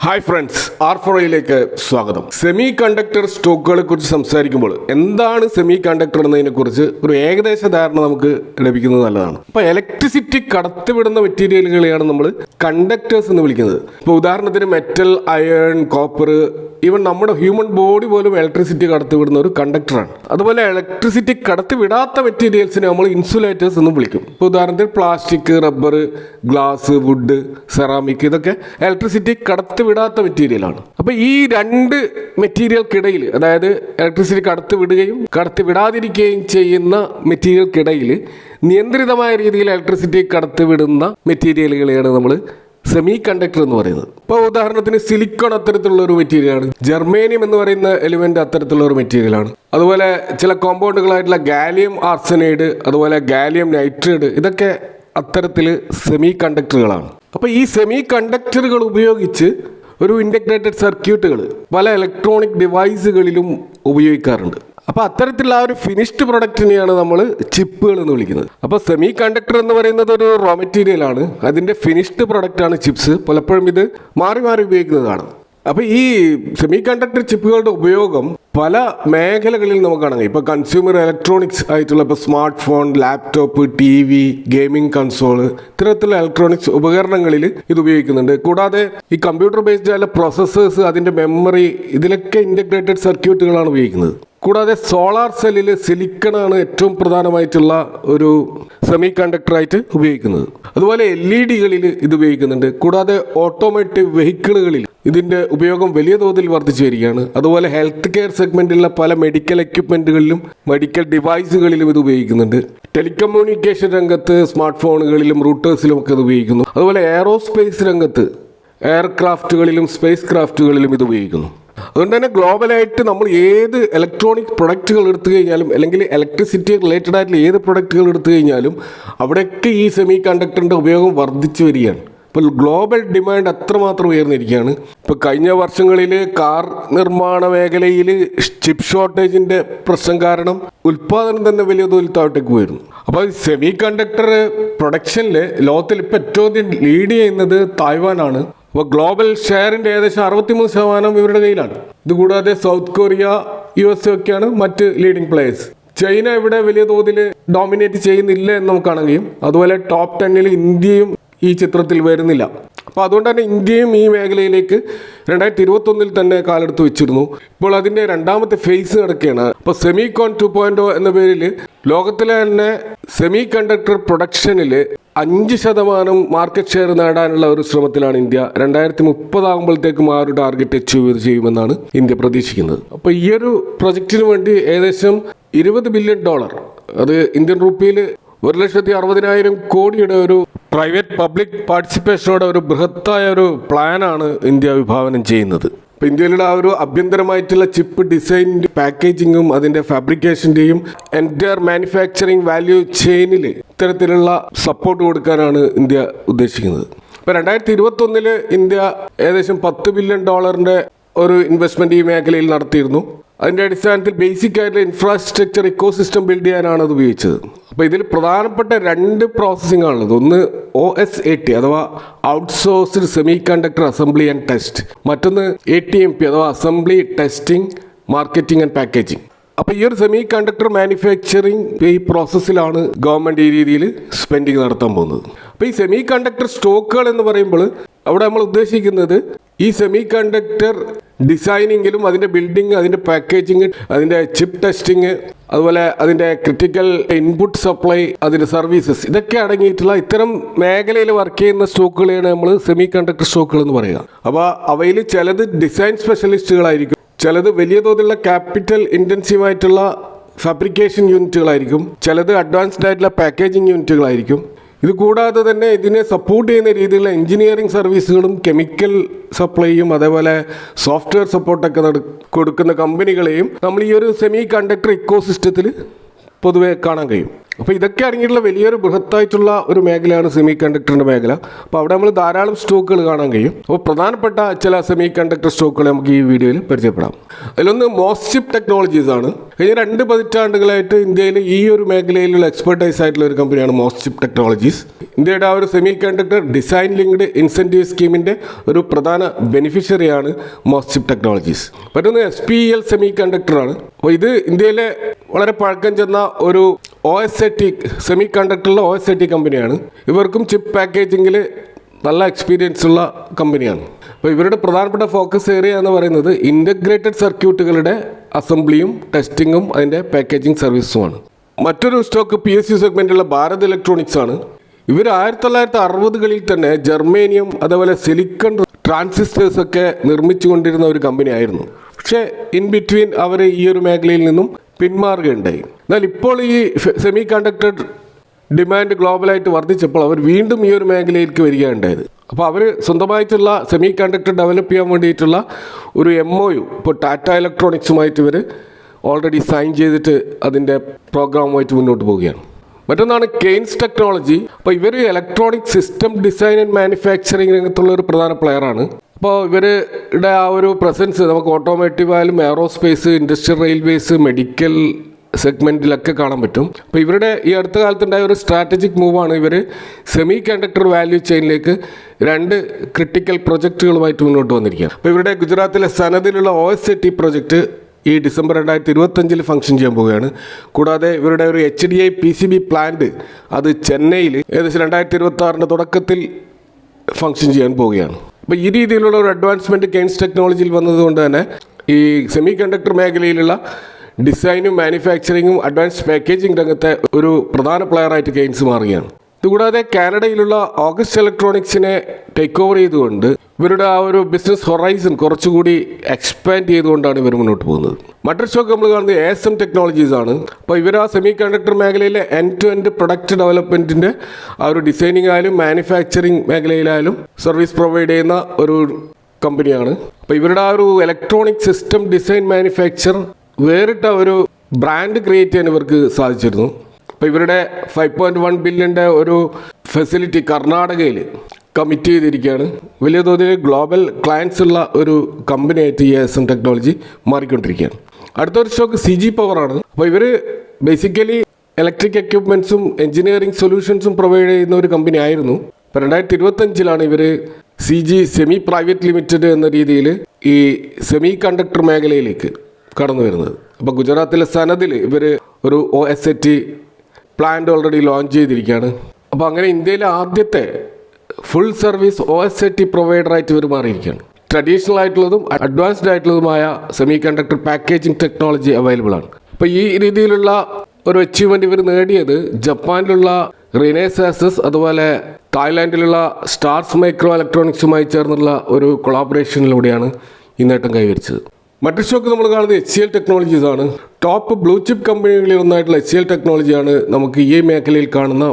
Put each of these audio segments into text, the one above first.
Hi friends, R4യിലേക്ക് സ്വാഗതം. Semi conductor സ്റ്റോക്കുകളെ കുറിച്ച് സംസാരിക്കുമ്പോൾ എന്താണ് സെമി കണ്ടക്ടർ എന്നതിനെ കുറിച്ച് ഒരു ഏകദേശ ധാരണ നമുക്ക് ലഭിക്കുന്നത് നല്ലതാണ്. അപ്പോൾ ഇലക്ട്രിസിറ്റി കടത്തിവിടുന്ന മെറ്റീരിയലുകളെയാണ് നമ്മൾ കണ്ടക്ടേഴ്സ് എന്ന് വിളിക്കുന്നത്. ഇപ്പോൾ ഉദാഹരണത്തിന് മെറ്റൽ, അയൺ, കോപ്പർ, ഈവൻ നമ്മുടെ ഹ്യൂമൻ ബോഡി പോലും ഇലക്ട്രിസിറ്റി കടത്തിവിടുന്ന ഒരു കണ്ടക്ടറാണ്. അതുപോലെ ഇലക്ട്രിസിറ്റി കടത്തിവിടാത്ത മെറ്റീരിയൽസിനെ നമ്മൾ ഇൻസുലേറ്റേഴ്സ് എന്ന് വിളിക്കും. ഇപ്പോൾ ഉദാഹരണത്തിന് plastic, rubber, glass, wood, ceramic, ഇതൊക്കെ ഇലക്ട്രിസിറ്റി കടത്തിവിടാത്ത മെറ്റീരിയലാണ്. അപ്പോൾ ഈ രണ്ട് മെറ്റീരിയൽക്കിടയിൽ, അതായത് ഇലക്ട്രിസിറ്റി കടത്തിവിടുകയും കടത്തിവിടാതിരിക്കുകയും ചെയ്യുന്ന മെറ്റീരിയൽക്കിടയിൽ നിയന്ത്രിതമായ രീതിയിൽ ഇലക്ട്രിസിറ്റി കടത്തിവിടുന്ന മെറ്റീരിയലുകളെയാണ് നമ്മൾ സെമി കണ്ടക്ടർ എന്ന് പറയുന്നത്. ഇപ്പോൾ ഉദാഹരണത്തിന് സിലിക്കോൺ അത്തരത്തിലുള്ള ഒരു മെറ്റീരിയലാണ്. ജർമേനിയം എന്ന് പറയുന്ന എലിമെന്റ് അത്തരത്തിലുള്ള ഒരു മെറ്റീരിയലാണ്. അതുപോലെ ചില കോമ്പൗണ്ടുകളായിട്ടുള്ള ഗാലിയം ആർസനൈഡ്, അതുപോലെ ഗാലിയം നൈട്രൈഡ്, ഇതൊക്കെ അത്തരത്തിൽ സെമി കണ്ടക്ടറുകളാണ്. അപ്പോൾ ഈ സെമി കണ്ടക്ടറുകൾ ഉപയോഗിച്ച് ഒരു ഇൻ്റഗ്രേറ്റഡ് സർക്യൂട്ടുകൾ പല ഇലക്ട്രോണിക് ഡിവൈസുകളിലും ഉപയോഗിക്കാറുണ്ട്. അപ്പോൾ അത്തരത്തിലുള്ള ഒരു ഫിനിഷ്ഡ് പ്രൊഡക്റ്റിനെയാണ് നമ്മൾ ചിപ്പുകൾ എന്ന് വിളിക്കുന്നത്. അപ്പോൾ സെമി കണ്ടക്ടർ എന്ന് പറയുന്നത് ഒരു റോ മെറ്റീരിയൽ ആണ്. അതിൻ്റെ ഫിനിഷ്ഡ് പ്രൊഡക്റ്റാണ് ചിപ്സ്. പലപ്പോഴും ഇത് മാറി മാറി ഉപയോഗിക്കുന്നതാണ്. അപ്പോൾ ഈ സെമി കണ്ടക്ടർ ചിപ്പുകളുടെ ഉപയോഗം പല മേഖലകളിൽ നമുക്ക് കാണാം. ഇപ്പോൾ കൺസ്യൂമർ ഇലക്ട്രോണിക്സ് ആയിട്ടുള്ള ഇപ്പോൾ smart phone, laptop, TV, gaming console, ഇത്തരത്തിലുള്ള ഇലക്ട്രോണിക്സ് ഉപകരണങ്ങളിൽ ഇത് ഉപയോഗിക്കുന്നുണ്ട്. കൂടാതെ ഈ കമ്പ്യൂട്ടർ ബേസ്ഡ് ആയ പ്രോസസ്സേഴ്സ്, അതിൻ്റെ മെമ്മറി, ഇതിലൊക്കെ ഇൻ്റഗ്രേറ്റഡ് സർക്യൂട്ടുകളാണ് ഉപയോഗിക്കുന്നത്. കൂടാതെ സോളാർ സെല്ലിൽ സിലിക്കണാണ് ഏറ്റവും പ്രധാനമായിട്ടുള്ള ഒരു സെമി കണ്ടക്ടറായിട്ട് ഉപയോഗിക്കുന്നത്. അതുപോലെ LED-കളിൽ ഇത് ഉപയോഗിക്കുന്നുണ്ട്. കൂടാതെ ഓട്ടോമോട്ടീവ് വെഹിക്കിളുകളിൽ ഇതിൻ്റെ ഉപയോഗം വലിയ തോതിൽ വർദ്ധിച്ചു വരികയാണ്. അതുപോലെ ഹെൽത്ത് കെയർ സെഗ്മെൻറ്റിലുള്ള പല മെഡിക്കൽ എക്യുപ്മെൻറ്റുകളിലും മെഡിക്കൽ ഡിവൈസുകളിലും ഇത് ഉപയോഗിക്കുന്നുണ്ട്. ടെലികമ്മ്യൂണിക്കേഷൻ രംഗത്ത് സ്മാർട്ട് ഫോണുകളിലും റൂട്ടേഴ്സിലും ഒക്കെ ഇത് ഉപയോഗിക്കുന്നു. അതുപോലെ എയറോസ്പേസ് രംഗത്ത് എയർക്രാഫ്റ്റുകളിലും സ്പേസ് ക്രാഫ്റ്റുകളിലും ഇത് ഉപയോഗിക്കുന്നു. അതുകൊണ്ട് തന്നെ ഗ്ലോബലായിട്ട് നമ്മൾ ഏത് ഇലക്ട്രോണിക് പ്രൊഡക്റ്റുകൾ എടുത്തു കഴിഞ്ഞാലും, അല്ലെങ്കിൽ ഇലക്ട്രിസിറ്റി റിലേറ്റഡ് ആയിട്ടുള്ള ഏത് പ്രൊഡക്റ്റുകൾ എടുത്തു കഴിഞ്ഞാലും അവിടെയൊക്കെ ഈ സെമി കണ്ടക്ടറിൻ്റെ ഉപയോഗം വർദ്ധിച്ചു വരികയാണ്. ഇപ്പോൾ ഗ്ലോബൽ ഡിമാൻഡ് അത്രമാത്രം ഉയർന്നിരിക്കുകയാണ്. ഇപ്പോൾ കഴിഞ്ഞ വർഷങ്ങളിൽ കാർ നിർമ്മാണ മേഖലയിൽ ചിപ്പ് ഷോർട്ടേജിൻ്റെ പ്രശ്നം കാരണം ഉൽപ്പാദനം തന്നെ വലിയ തോതിൽ താഴേക്ക് പോയിരുന്നു. അപ്പോൾ സെമി കണ്ടക്ടർ പ്രൊഡക്ഷനിൽ ലോകത്തിൽ ഇപ്പോൾ ഏറ്റവും അധികം ലീഡ് ചെയ്യുന്നത് തായ്വാനാണ്. അപ്പോൾ ഗ്ലോബൽ ഷെയറിൻ്റെ ഏകദേശം 63% ഇവരുടെ കയ്യിലാണ്. ഇതുകൂടാതെ സൗത്ത് കൊറിയ, USA ഒക്കെയാണ് മറ്റ് ലീഡിംഗ് പ്ലേയേഴ്സ്. ചൈന ഇവിടെ വലിയ തോതിൽ ഡോമിനേറ്റ് ചെയ്യുന്നില്ല എന്ന് നമുക്ക് കാണാൻ കഴിയും. അതുപോലെ ടോപ്പ് 10 ഇന്ത്യയും ഈ ചിത്രത്തിൽ വരുന്നില്ല. അപ്പോൾ അതുകൊണ്ട് തന്നെ ഇന്ത്യയും ഈ മേഖലയിലേക്ക് 2021 തന്നെ കാലെടുത്ത് വെച്ചിരുന്നു. ഇപ്പോൾ അതിൻ്റെ രണ്ടാമത്തെ ഫേസ് നടക്കുകയാണ്. അപ്പോൾ സെമികോൺ 2.0 എന്ന പേരിൽ ലോകത്തിലെ തന്നെ സെമി കണ്ടക്ടർ പ്രൊഡക്ഷനിൽ 5% മാർക്കറ്റ് ഷെയർ നേടാനുള്ള ഒരു ശ്രമത്തിലാണ് ഇന്ത്യ. 2030 ആകുമ്പോഴത്തേക്കും ആ ഒരു ടാർഗറ്റ് അച്ചീവ് ചെയ്യുമെന്നാണ് ഇന്ത്യ പ്രതീക്ഷിക്കുന്നത്. അപ്പോൾ ഈ ഒരു പ്രൊജക്റ്റിന് വേണ്ടി ഏകദേശം $20 ബില്യൺ, അത് ഇന്ത്യൻ റുപ്പിയിൽ 1,60,000 കോടിയുടെ ഒരു പ്രൈവറ്റ് പബ്ലിക് പാർട്ടിസിപ്പേഷനോടെ ഒരു ബൃഹത്തായ ഒരു പ്ലാനാണ് ഇന്ത്യ വിഭാവനം ചെയ്യുന്നത്. ഇപ്പോൾ ഇന്ത്യയിലുള്ള ആ ഒരു ആഭ്യന്തരമായിട്ടുള്ള ചിപ്പ് ഡിസൈനിൻ്റെ പാക്കേജിങ്ങും അതിൻ്റെ ഫാബ്രിക്കേഷൻ്റെയും എൻറ്റയർ മാനുഫാക്ചറിങ് വാല്യൂ ചെയിനിൽ ഇത്തരത്തിലുള്ള സപ്പോർട്ട് കൊടുക്കാനാണ് ഇന്ത്യ ഉദ്ദേശിക്കുന്നത്. ഇപ്പോൾ 2021 ഇന്ത്യ ഏകദേശം $10 ബില്യൺ ഒരു ഇൻവെസ്റ്റ്മെൻറ്റ് ഈ മേഖലയിൽ നടത്തിയിരുന്നു. അതിൻ്റെ അടിസ്ഥാനത്തിൽ ബേസിക് ആയിട്ടുള്ള ഇൻഫ്രാസ്ട്രക്ചർ ഇക്കോസിസ്റ്റം ബിൽഡ് ചെയ്യാനാണ് അത് ഉപയോഗിച്ചത്. അപ്പോൾ ഇതിൽ പ്രധാനപ്പെട്ട 2 പ്രോസസ്സിംഗ് ആണുള്ളത്. ഒന്ന് OSAT അഥവാ outsourced semi conductor assembly and test, മറ്റൊന്ന് ATMP അഥവാ assembly, testing, marketing and packaging. അപ്പോൾ ഈ ഒരു സെമി കണ്ടക്ടർ മാനുഫാക്ചറിങ് ഈ പ്രോസസ്സിലാണ് ഗവൺമെൻറ് ഈ രീതിയിൽ സ്പെൻഡിങ് നടത്താൻ പോകുന്നത്. അപ്പോൾ ഈ സെമി കണ്ടക്ടർ സ്റ്റോക്കുകൾ എന്ന് പറയുമ്പോൾ അവിടെ നമ്മൾ ഉദ്ദേശിക്കുന്നത് ഈ സെമി കണ്ടക്ടർ ഡിസൈനിങ്ങിലും അതിൻ്റെ ബിൽഡിങ്, അതിൻ്റെ പാക്കേജിങ്, അതിൻ്റെ ചിപ്പ് ടെസ്റ്റിങ്, അതുപോലെ അതിൻ്റെ ക്രിട്ടിക്കൽ ഇൻപുട്ട് സപ്ലൈ, അതിൻ്റെ സർവീസസ്, ഇതൊക്കെ അടങ്ങിയിട്ടുള്ള ഇത്തരം മേഖലയിൽ വർക്ക് ചെയ്യുന്ന സ്റ്റോക്കുകളെയാണ് നമ്മൾ സെമി കണ്ടക്ടർ സ്റ്റോക്കുകൾ എന്ന് പറയുക. അപ്പോൾ അവയിൽ ചിലത് ഡിസൈൻ സ്പെഷ്യലിസ്റ്റുകളായിരിക്കും, ചിലത് വലിയ തോതിലുള്ള ക്യാപിറ്റൽ ഇൻറ്റൻസീവ് ആയിട്ടുള്ള ഫാബ്രിക്കേഷൻ യൂണിറ്റുകളായിരിക്കും, ചിലത് അഡ്വാൻസ്ഡ് ആയിട്ടുള്ള പാക്കേജിങ് യൂണിറ്റുകളായിരിക്കും. ഇത് കൂടാതെ തന്നെ ഇതിനെ സപ്പോർട്ട് ചെയ്യുന്ന രീതിയിലുള്ള എഞ്ചിനീയറിംഗ് സർവീസുകളും കെമിക്കൽ സപ്ലൈയും അതേപോലെ സോഫ്റ്റ്വെയർ സപ്പോർട്ടൊക്കെ കൊടുക്കുന്ന കമ്പനികളെയും നമ്മൾ ഈ ഒരു സെമി കണ്ടക്ടർ ഇക്കോസിസ്റ്റത്തിൽ പൊതുവെ കാണാൻ കഴിയും. അപ്പോൾ ഇതൊക്കെ അടങ്ങിയിട്ടുള്ള വലിയൊരു ബൃഹത്തായിട്ടുള്ള ഒരു മേഖലയാണ് സെമി കണ്ടക്ടറിൻ്റെ മേഖല. അപ്പോൾ അവിടെ നമ്മൾ ധാരാളം സ്റ്റോക്കുകൾ കാണാൻ കഴിയും. അപ്പോൾ പ്രധാനപ്പെട്ട ചില സെമി കണ്ടക്ടർ സ്റ്റോക്കുകൾ നമുക്ക് ഈ വീഡിയോയിൽ പരിചയപ്പെടാം. അതിലൊന്ന് മോസ്ചിപ്പ് ടെക്നോളജീസ് ആണ്. കഴിഞ്ഞ 2 പതിറ്റാണ്ടുകളായിട്ട് ഇന്ത്യയിൽ ഈ ഒരു മേഖലയിലുള്ള എക്സ്പെർട്ടൈസ് ആയിട്ടുള്ള ഒരു കമ്പനിയാണ് മോസ്ചിപ്പ് ടെക്നോളജീസ്. ഇന്ത്യയുടെ ആ ഒരു semiconductor design linked incentive സ്കീമിൻ്റെ ഒരു പ്രധാന ബെനിഫിഷ്യറിയാണ് മോസ്ചിപ്പ് ടെക്നോളജീസ്. മറ്റൊന്ന് SPEL സെമി കണ്ടക്ടറാണ്. അപ്പോൾ ഇത് ഇന്ത്യയിലെ വളരെ പഴക്കം ചെന്ന ഒരു OSAT സെമി കണ്ടക്ടറിലെ OSAT കമ്പനിയാണ്. ഇവർക്കും ചിപ്പ് പാക്കേജിങ്ങിൽ നല്ല എക്സ്പീരിയൻസ് ഉള്ള കമ്പനിയാണ്. അപ്പോൾ ഇവരുടെ പ്രധാനപ്പെട്ട ഫോക്കസ് ഏരിയ എന്ന് പറയുന്നത് ഇൻ്റഗ്രേറ്റഡ് സർക്യൂട്ടുകളുടെ അസംബ്ലിയും ടെസ്റ്റിങ്ങും അതിൻ്റെ പാക്കേജിങ് സർവീസുമാണ്. മറ്റൊരു സ്റ്റോക്ക് PSU സെഗ്മെൻറ്റുള്ള ഭാരത് ഇലക്ട്രോണിക്സ് ആണ്. ഇവർ 1960കളിൽ തന്നെ ജർമേനിയം അതേപോലെ സിലിക്കൺ ട്രാൻസിസ്റ്റേഴ്സ് ഒക്കെ നിർമ്മിച്ചു കൊണ്ടിരുന്ന ഒരു കമ്പനി ആയിരുന്നു. പക്ഷേ ഇൻ ബിറ്റ്വീൻ അവർ ഈ ഒരു മേഖലയിൽ നിന്നും പിന്മാറുകയുണ്ടായി. എന്നാൽ ഇപ്പോൾ ഈ സെമി കണ്ടക്ടർ ഡിമാൻഡ് ഗ്ലോബലായിട്ട് വർദ്ധിച്ചപ്പോൾ അവർ വീണ്ടും ഈ ഒരു മേഖലയിലേക്ക് വരികയുണ്ടായത്. അപ്പോൾ അവർ സ്വന്തമായിട്ടുള്ള സെമി കണ്ടക്ടർ ഡെവലപ്പ് ചെയ്യാൻ വേണ്ടിയിട്ടുള്ള ഒരു MOU ഇപ്പോൾ ടാറ്റ ഇലക്ട്രോണിക്സുമായിട്ട് ഇവർ ഓൾറെഡി സൈൻ ചെയ്തിട്ട് അതിൻ്റെ പ്രോഗ്രാമുമായിട്ട് മുന്നോട്ട് പോവുകയാണ്. മറ്റൊന്നാണ് കെയ്ൻസ് ടെക്നോളജി. അപ്പോൾ ഇവർ electronic system design and manufacturing രംഗത്തുള്ള ഒരു പ്രധാന പ്ലെയറാണ്. അപ്പോൾ ഇവരുടെ ആ ഒരു പ്രസൻസ് നമുക്ക് ഓട്ടോമോട്ടീവ് ആയാലും എയറോസ്പേസ്, ഇൻഡസ്ട്രിയൽ റെയിൽവേസ്, മെഡിക്കൽ സെഗ്മെൻറ്റിലൊക്കെ കാണാൻ പറ്റും. അപ്പോൾ ഇവരുടെ ഈ അടുത്ത കാലത്തുണ്ടായ ഒരു സ്ട്രാറ്റജിക് മൂവാണ് ഇവർ സെമി കണ്ടക്ടർ വാല്യൂ ചെയിനിലേക്ക് 2 ക്രിട്ടിക്കൽ പ്രൊജക്റ്റുകളുമായിട്ട് മുന്നോട്ട് വന്നിരിക്കുകയാണ്. അപ്പോൾ ഇവരുടെ ഗുജറാത്തിലെ സനദിലുള്ള OSAT പ്രൊജക്റ്റ് ഈ ഡിസംബർ 2025 ഫംഗ്ഷൻ ചെയ്യാൻ പോവുകയാണ്. കൂടാതെ ഇവരുടെ ഒരു HDI PCB പ്ലാന്റ് അത് ചെന്നൈയിൽ ഏകദേശം 2026 തുടക്കത്തിൽ ഫംഗ്ഷൻ ചെയ്യാൻ പോവുകയാണ്. അപ്പോൾ ഈ രീതിയിലുള്ള ഒരു അഡ്വാൻസ്മെൻറ്റ് കെയ്ൻസ് ടെക്നോളജിയിൽ വന്നതുകൊണ്ട് തന്നെ ഈ സെമി കണ്ടക്ടർ മേഖലയിലുള്ള ഡിസൈനും മാനുഫാക്ചറിങ്ങും അഡ്വാൻസ് പാക്കേജിംഗ് രംഗത്തെ ഒരു പ്രധാന പ്ലെയറായിട്ട് കെയ്ൻസ് മാറുകയാണ്. ഇതുകൂടാതെ കാനഡയിലുള്ള ഓഗസ്റ്റ് ഇലക്ട്രോണിക്സിനെ ടേക്ക് ഓവർ ചെയ്തുകൊണ്ട് ഇവരുടെ ആ ഒരു ബിസിനസ് ഹൊറൈസൺ കുറച്ചുകൂടി എക്സ്പാൻഡ് ചെയ്തുകൊണ്ടാണ് ഇവർ മുന്നോട്ട് പോകുന്നത്. മറ്റൊരു സ്റ്റോക്ക് നമ്മൾ കാണുന്നത് ASM ടെക്നോളജീസ് ആണ്. അപ്പോൾ ഇവർ ആ സെമി കണ്ടക്ടർ മേഖലയിലെ എൻഡ് ടു എൻഡ് പ്രൊഡക്റ്റ് ഡെവലപ്മെൻറ്റിൻ്റെ ആ ഒരു ഡിസൈനിങ് ആയാലും മാനുഫാക്ചറിങ് മേഖലയിലായാലും സർവീസ് പ്രൊവൈഡ് ചെയ്യുന്ന ഒരു കമ്പനിയാണ്. അപ്പോൾ ഇവരുടെ ആ ഒരു ഇലക്ട്രോണിക് സിസ്റ്റം ഡിസൈൻ മാനുഫാക്ചർ വേറിട്ട ഒരു ബ്രാൻഡ് ക്രിയേറ്റ് ചെയ്യാൻ ഇവർക്ക് സാധിച്ചിരുന്നു. അപ്പോൾ ഇവരുടെ 5.1 ബില്യൻ്റെ ഒരു ഫെസിലിറ്റി കർണാടകയിൽ കമ്മിറ്റ് ചെയ്തിരിക്കുകയാണ്. വലിയ തോതിൽ ഗ്ലോബൽ ക്ലയൻസ് ഉള്ള ഒരു കമ്പനിയായിട്ട് ഈ ASM ടെക്നോളജി മാറിക്കൊണ്ടിരിക്കുകയാണ്. അടുത്തൊരു സ്റ്റോക്ക് CG പവർ ആണ്. അപ്പോൾ ഇവർ ബേസിക്കലി ഇലക്ട്രിക് എക്യുപ്മെൻറ്റ്സും എഞ്ചിനീയറിംഗ് സൊല്യൂഷൻസും പ്രൊവൈഡ് ചെയ്യുന്ന ഒരു കമ്പനി ആയിരുന്നു. ഇപ്പോൾ 2025 ഇവർ CG സെമി പ്രൈവറ്റ് ലിമിറ്റഡ് എന്ന രീതിയിൽ ഈ സെമി കണ്ടക്ടർ മേഖലയിലേക്ക് കടന്നു വരുന്നത്. അപ്പോൾ ഗുജറാത്തിലെ സനദിൽ ഇവർ ഒരു OSAT പ്ലാന്റ് ഓൾറെഡി ലോഞ്ച് ചെയ്തിരിക്കുകയാണ്. അപ്പോൾ അങ്ങനെ ഇന്ത്യയിലെ ആദ്യത്തെ ഫുൾ സർവീസ് OSAT പ്രൊവൈഡറായിട്ട് ഇവർ മാറിയിരിക്കുകയാണ്. ട്രഡീഷണൽ ആയിട്ടുള്ളതും അഡ്വാൻസ്ഡ് ആയിട്ടുള്ളതുമായ semiconductor packaging technology available ആണ്. അപ്പോൾ ഈ രീതിയിലുള്ള ഒരു അച്ചീവ്മെൻറ്റ് ഇവർ നേടിയത് ജപ്പാനിലുള്ള റിനേസാസസ് അതുപോലെ തായ്ലാൻഡിലുള്ള സ്റ്റാർസ് മൈക്രോ ഇലക്ട്രോണിക്സുമായി ചേർന്നുള്ള ഒരു കൊളാബറേഷനിലൂടെയാണ് ഈ നേട്ടം കൈവരിച്ചത്. മറ്റൊരു സ്റ്റോക്ക് നമ്മൾ കാണുന്നത് HCL ടെക്നോളജീസ് ആണ്. ടോപ്പ് ബ്ലൂ ചിപ്പ് കമ്പനികളിൽ ഒന്നായിട്ടുള്ള HCL ടെക്നോളജിയാണ് നമുക്ക് ഈ മേഖലയിൽ കാണുന്ന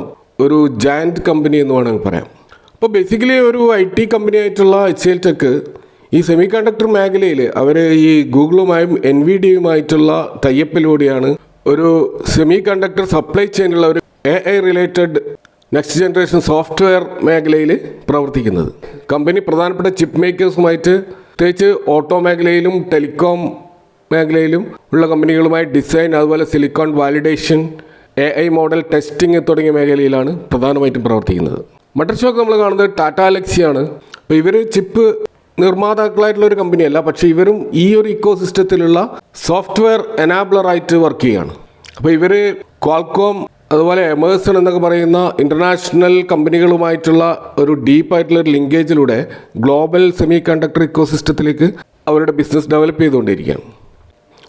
ഒരു ജയന്റ് കമ്പനി എന്ന് വേണമെങ്കിൽ പറയാം. അപ്പോൾ ബേസിക്കലി ഒരു IT കമ്പനി ആയിട്ടുള്ള HCL ടെക്ക് ഈ സെമി കണ്ടക്ടർ മേഖലയിൽ അവർ ഈ ഗൂഗിളുമായും NVIDIയയുമായിട്ടുള്ള ടൈപ്പിലൂടെയാണ് ഒരു സെമി കണ്ടക്ടർ സപ്ലൈ ചെയിനുള്ള ഒരു AI related next generation software മേഖലയിൽ പ്രവർത്തിക്കുന്നത്. കമ്പനി പ്രധാനപ്പെട്ട ചിപ്പ് മേക്കേഴ്സുമായിട്ട് പ്രത്യേകിച്ച് ഓട്ടോ മേഖലയിലും ടെലികോം മേഖലയിലും ഉള്ള കമ്പനികളുമായി ഡിസൈൻ അതുപോലെ silicon validation, AI model testing തുടങ്ങിയ മേഖലയിലാണ് പ്രധാനമായിട്ടും പ്രവർത്തിക്കുന്നത്. മറ്റൊരു സ്റ്റോക്ക് നമ്മൾ കാണുന്നത് ടാറ്റ എലക്സിയാണ്. അപ്പോൾ ഇവർ ചിപ്പ് നിർമ്മാതാക്കളായിട്ടുള്ള ഒരു കമ്പനിയല്ല, പക്ഷേ ഇവരും ഈ ഒരു ഇക്കോ സിസ്റ്റത്തിലുള്ള സോഫ്റ്റ്വെയർ എനാബ്ലറായിട്ട് വർക്ക് ചെയ്യുകയാണ്. അപ്പോൾ ഇവർ ക്വാൾകോം അതുപോലെ എമേഴ്സൺ എന്നൊക്കെ പറയുന്ന ഇൻ്റർനാഷണൽ കമ്പനികളുമായിട്ടുള്ള ഒരു ഡീപ്പായിട്ടുള്ള ഒരു ലിങ്കേജിലൂടെ ഗ്ലോബൽ സെമി കണ്ടക്ടർ ഇക്കോ സിസ്റ്റത്തിലേക്ക് അവരുടെ ബിസിനസ് ഡെവലപ്പ് ചെയ്തുകൊണ്ടിരിക്കുകയാണ്.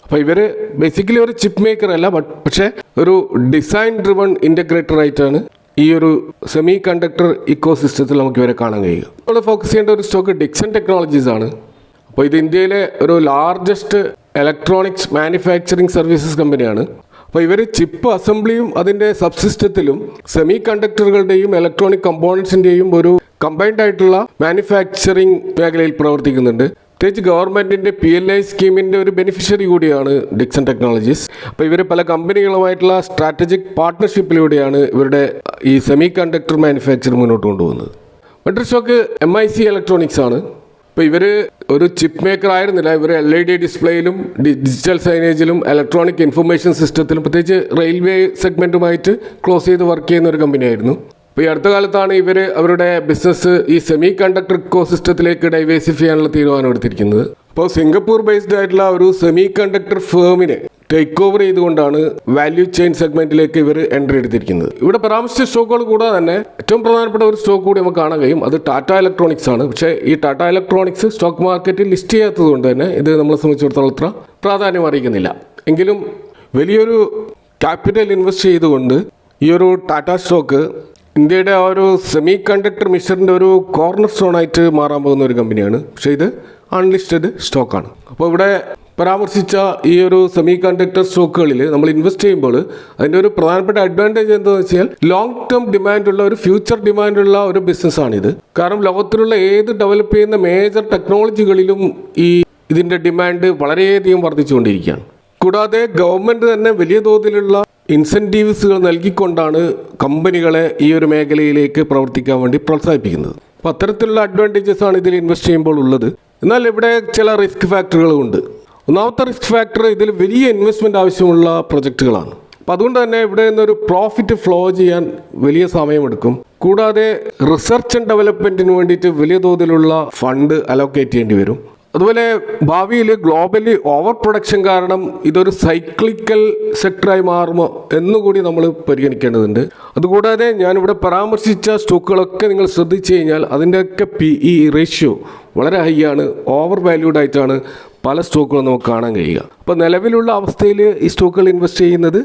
അപ്പോൾ ഇവർ ബേസിക്കലി ഒരു ചിപ്പ് മേക്കർ അല്ല, പക്ഷേ ഒരു ഡിസൈൻ ഡ്രിവൺ ഇൻ്റഗ്രേറ്റർ ആയിട്ടാണ് ഈ ഒരു സെമി കണ്ടക്ടർ ഇക്കോ സിസ്റ്റത്തിൽ നമുക്ക് ഇവരെ കാണാൻ കഴിയുക. നമ്മൾ ഫോക്കസ് ചെയ്യേണ്ട ഒരു സ്റ്റോക്ക് ഡിക്സൺ ടെക്നോളജീസ് ആണ്. അപ്പോൾ ഇത് ഇന്ത്യയിലെ ഒരു ലാർജസ്റ്റ് ഇലക്ട്രോണിക്സ് മാനുഫാക്ചറിങ് സർവീസസ് കമ്പനിയാണ്. അപ്പോൾ ഇവർ ചിപ്പ് അസംബ്ലിയും അതിൻ്റെ സബ്സിസ്റ്റത്തിലും സെമി കണ്ടക്ടറുകളുടെയും ഇലക്ട്രോണിക് കമ്പോണൻസിൻ്റെയും ഒരു കമ്പൈൻഡ് ആയിട്ടുള്ള മാനുഫാക്ചറിങ് മേഖലയിൽ പ്രവർത്തിക്കുന്നുണ്ട്. പ്രത്യേകിച്ച് ഗവൺമെൻറ്റിൻ്റെ PLI സ്കീമിൻ്റെ ഒരു ബെനിഫിഷ്യറി കൂടിയാണ് ഡിക്സൺ ടെക്നോളജീസ്. അപ്പോൾ ഇവർ പല കമ്പനികളുമായിട്ടുള്ള സ്ട്രാറ്റജിക് പാർട്ട്ണർഷിപ്പിലൂടെയാണ് ഇവരുടെ ഈ സെമി കണ്ടക്ടർ മാനുഫാക്ചർ മുന്നോട്ട് കൊണ്ടുപോകുന്നത്. മറ്റൊരു സ്റ്റോക്ക് MIC ഇലക്ട്രോണിക്സ് ആണ്. ഇപ്പോൾ ഇവർ ഒരു ചിപ്പ് മേക്കർ ആയിരുന്നില്ല, ഇവർ LED ഡിസ്പ്ലേയിലും ഡിജിറ്റൽ സൈനേജിലും ഇലക്ട്രോണിക് ഇൻഫർമേഷൻ സിസ്റ്റത്തിലും പ്രത്യേകിച്ച് റെയിൽവേ സെഗ്മെൻറ്റുമായിട്ട് ക്ലോസ് ചെയ്ത് വർക്ക് ചെയ്യുന്ന ഒരു കമ്പനിയായിരുന്നു. ഇപ്പോൾ ഈ അടുത്ത കാലത്താണ് ഇവർ അവരുടെ ബിസിനസ് ഈ സെമി കണ്ടക്ടർ ഇക്കോസിസ്റ്റത്തിലേക്ക് ഡൈവേഴ്സിഫൈ ചെയ്യാനുള്ള തീരുമാനം എടുത്തിരിക്കുന്നത്. അപ്പോൾ സിംഗപ്പൂർ ബേസ്ഡ് ആയിട്ടുള്ള ഒരു സെമി കണ്ടക്ടർ ഫേമിനെ ടേക്ക് ഓവർ ചെയ്തുകൊണ്ടാണ് വാല്യൂ ചെയിൻ സെഗ്മെന്റിലേക്ക് ഇവർ എൻട്രി എടുത്തിരിക്കുന്നത്. ഇവിടെ പരാമർശിച്ച സ്റ്റോക്കുകൾ കൂടാതെ തന്നെ ഏറ്റവും പ്രധാനപ്പെട്ട ഒരു സ്റ്റോക്ക് കൂടി നമുക്ക് കാണാൻ കഴിയും, അത് ടാറ്റ ഇലക്ട്രോണിക്സ് ആണ്. പക്ഷേ ഈ ടാറ്റ ഇലക്ട്രോണിക്സ് സ്റ്റോക്ക് മാർക്കറ്റിൽ ലിസ്റ്റ് ചെയ്യാത്തത് കൊണ്ട് തന്നെ ഇത് നമ്മളെ സംബന്ധിച്ചിടത്തോളം അത്ര പ്രാധാന്യം അറിയിക്കുന്നില്ല. എങ്കിലും വലിയൊരു ക്യാപിറ്റൽ ഇൻവെസ്റ്റ് ചെയ്തുകൊണ്ട് ഈ ഒരു ടാറ്റ സ്റ്റോക്ക് ഇന്ത്യയുടെ ആ ഒരു സെമി കണ്ടക്ടർ മിഷറിൻ്റെ ഒരു കോർണർ സ്റ്റോൺ ആയിട്ട് മാറാൻ പോകുന്ന ഒരു കമ്പനിയാണ്. പക്ഷേ ഇത് അൺലിസ്റ്റഡ് സ്റ്റോക്കാണ്. അപ്പോൾ ഇവിടെ പരാമർശിച്ച ഈ ഒരു സെമി കണ്ടക്ടർ സ്റ്റോക്കുകളിൽ നമ്മൾ ഇൻവെസ്റ്റ് ചെയ്യുമ്പോൾ അതിൻ്റെ ഒരു പ്രധാനപ്പെട്ട അഡ്വാൻറ്റേജ് എന്താണെന്ന് വെച്ചാൽ ലോങ് ടേം ഡിമാൻഡുള്ള ഒരു ഫ്യൂച്ചർ ഡിമാൻഡുള്ള ഒരു ബിസിനസ്സാണിത്. കാരണം ലോകത്തിലുള്ള ഏത് ഡെവലപ്പ് ചെയ്യുന്ന മേജർ ടെക്നോളജികളിലും ഇതിൻ്റെ ഡിമാൻഡ് വളരെയധികം വർദ്ധിച്ചുകൊണ്ടിരിക്കുകയാണ്. കൂടാതെ ഗവൺമെൻറ് തന്നെ വലിയ തോതിലുള്ള ഇൻസെൻറ്റീവ്സുകൾ നൽകിക്കൊണ്ടാണ് കമ്പനികളെ ഈ ഒരു മേഖലയിലേക്ക് പ്രവർത്തിക്കാൻ വേണ്ടി പ്രോത്സാഹിപ്പിക്കുന്നത്. അപ്പോൾ അത്തരത്തിലുള്ള അഡ്വാൻറ്റേജസ് ആണ് ഇതിൽ ഇൻവെസ്റ്റ് ചെയ്യുമ്പോൾ ഉള്ളത്. എന്നാൽ ഇവിടെ ചില റിസ്ക് ഫാക്ടറുകളുണ്ട്. ഒന്നാമത്തെ റിസ്ക് ഫാക്ടർ ഇതിൽ വലിയ ഇൻവെസ്റ്റ്മെൻറ്റ് ആവശ്യമുള്ള പ്രൊജക്റ്റുകളാണ്. അപ്പോൾ അതുകൊണ്ട് തന്നെ ഇവിടെ നിന്നൊരു പ്രോഫിറ്റ് ഫ്ലോ ചെയ്യാൻ വലിയ സമയമെടുക്കും. കൂടാതെ റിസർച്ച് ആൻഡ് ഡെവലപ്മെൻറ്റിന് വേണ്ടിയിട്ട് വലിയ തോതിലുള്ള ഫണ്ട് അലോക്കേറ്റ് ചെയ്യേണ്ടി വരും. അതുപോലെ ഭാവിയിൽ ഗ്ലോബലി ഓവർ പ്രൊഡക്ഷൻ കാരണം ഇതൊരു സൈക്ലിക്കൽ സെക്ടറായി മാറുമോ എന്നുകൂടി നമ്മൾ പരിഗണിക്കേണ്ടതുണ്ട്. അതുകൂടാതെ ഞാനിവിടെ പരാമർശിച്ച സ്റ്റോക്കുകളൊക്കെ നിങ്ങൾ ശ്രദ്ധിച്ചു കഴിഞ്ഞാൽ അതിൻ്റെയൊക്കെ PE റേഷ്യോ വളരെ ഹൈ ആണ്, ഓവർ വാല്യൂഡ് ആയിട്ടാണ് പല സ്റ്റോക്കുകളും നമുക്ക് കാണാൻ കഴിയുക. അപ്പോൾ നിലവിലുള്ള അവസ്ഥയിൽ ഈ സ്റ്റോക്കുകൾ ഇൻവെസ്റ്റ് ചെയ്യുന്നത്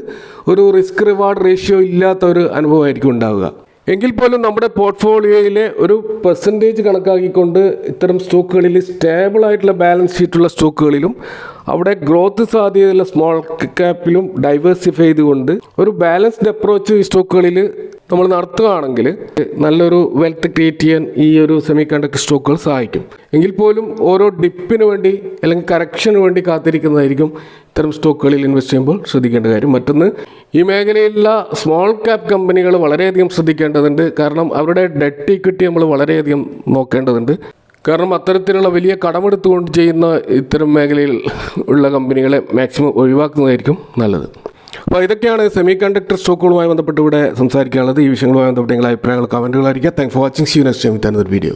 ഒരു റിസ്ക് റിവാർഡ് റേഷ്യോ ഇല്ലാത്ത ഒരു അനുഭവമായിരിക്കും ഉണ്ടാവുക. എങ്കിൽ പോലും നമ്മുടെ പോർട്ട്ഫോളിയോയിലെ ഒരു പെർസെൻറ്റേജ് കണക്കാക്കിക്കൊണ്ട് ഇത്തരം സ്റ്റോക്കുകളിൽ സ്റ്റേബിൾ ആയിട്ടുള്ള ബാലൻസ് ഷീറ്റുള്ള സ്റ്റോക്കുകളിലും അവിടെ ഗ്രോത്ത് സാധ്യതയുള്ള സ്മോൾ ക്യാപ്പിലും ഡൈവേഴ്സിഫൈ ചെയ്തുകൊണ്ട് ഒരു ബാലൻസ്ഡ് അപ്രോച്ച് ഈ സ്റ്റോക്കുകളിൽ നമ്മൾ നടത്തുകയാണെങ്കിൽ നല്ലൊരു വെൽത്ത് ക്രിയേറ്റ് ചെയ്യാൻ ഈ ഒരു സെമി കണ്ടക്ടർ സ്റ്റോക്കുകൾ സഹായിക്കും. എങ്കിൽ പോലും ഓരോ ഡിപ്പിന് വേണ്ടി അല്ലെങ്കിൽ കറക്ഷന് വേണ്ടി കാത്തിരിക്കുന്നതായിരിക്കും ഇത്തരം സ്റ്റോക്കുകളിൽ ഇൻവെസ്റ്റ് ചെയ്യുമ്പോൾ ശ്രദ്ധിക്കേണ്ട കാര്യം. മറ്റൊന്ന്, ഈ മേഖലയിലുള്ള സ്മോൾ ക്യാപ് കമ്പനികൾ വളരെയധികം ശ്രദ്ധിക്കേണ്ടതുണ്ട്. കാരണം അവരുടെ ഡെറ്റ് ഇക്വിറ്റി നമ്മൾ വളരെയധികം നോക്കേണ്ടതുണ്ട്. കാരണം അത്തരത്തിലുള്ള വലിയ കടമെടുത്തുകൊണ്ട് ചെയ്യുന്ന ഇത്തരം മേഖലയിൽ ഉള്ള കമ്പനികളെ മാക്സിമം ഒഴിവാക്കുന്നതായിരിക്കും നല്ലത്. അപ്പോൾ ഇതൊക്കെയാണ് സെമി കണ്ടക്ടർ സ്റ്റോക്കുകളുമായി ബന്ധപ്പെട്ട് ഇവിടെ സംസാരിക്കാനുള്ളത്. ഈ വിഷയങ്ങളുമായി ബന്ധപ്പെട്ട നിങ്ങളുടെ അഭിപ്രായങ്ങൾ കമൻറ്റുകളായിരിക്കും. Thanks for watching. See you next time with another video.